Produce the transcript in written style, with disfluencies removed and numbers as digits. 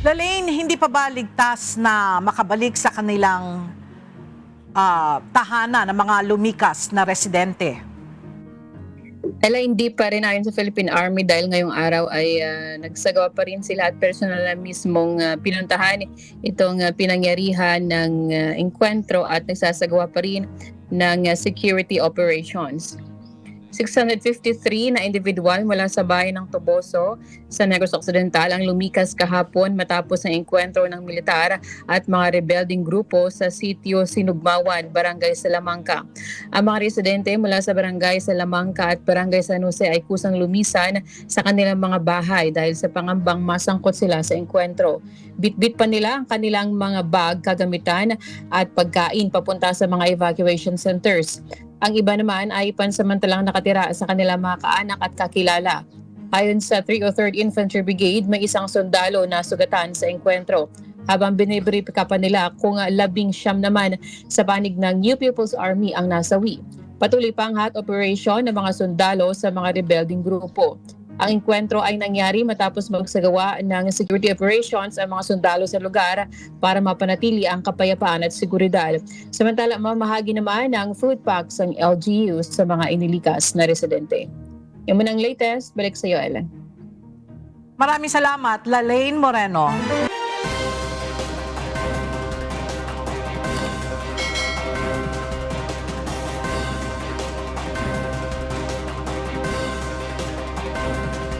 Lalaine, hindi pa ba ligtas na makabalik sa kanilang tahanan ng mga lumikas na residente? Hindi pa rin ayon sa Philippine Army dahil ngayong araw ay nagsagawa pa rin sila at personal na mismong pinuntahan itong pinangyarihan ng engkwentro at nagsasagawa pa rin ng security operations. 653 na individual mula sa bayan ng Toboso sa Negros Occidental ang lumikas kahapon matapos ang engkwentro ng militar at mga rebelding grupo sa sitio Sinugmawan, Barangay Salamanca. Ang mga residente mula sa Barangay Salamanca at Barangay San Jose ay kusang lumisan sa kanilang mga bahay dahil sa pangambang masangkot sila sa engkwentro. Bitbit pa nila ang kanilang mga bag, kagamitan at pagkain papunta sa mga evacuation centers. Ang iba naman ay pansamantalang nakatira sa kanilang mga kaanak at kakilala. Ayon sa 303rd Infantry Brigade, may isang sundalo na sugatan sa engkwentro. Habang binibripika pa nila kung 19 naman sa panig ng New People's Army ang nasawi. Patuloy pang hot operation ng mga sundalo sa mga rebelding grupo. Ang engkwentro ay nangyari matapos magsagawa ng security operations ang mga sundalo sa lugar para mapanatili ang kapayapaan at seguridad. Samantala, mamahagi naman ng food packs ang LGUs sa mga inilikas na residente. Yung munang latest, balik sa iyo, Ellen. Maraming salamat, Lalaine Moreno.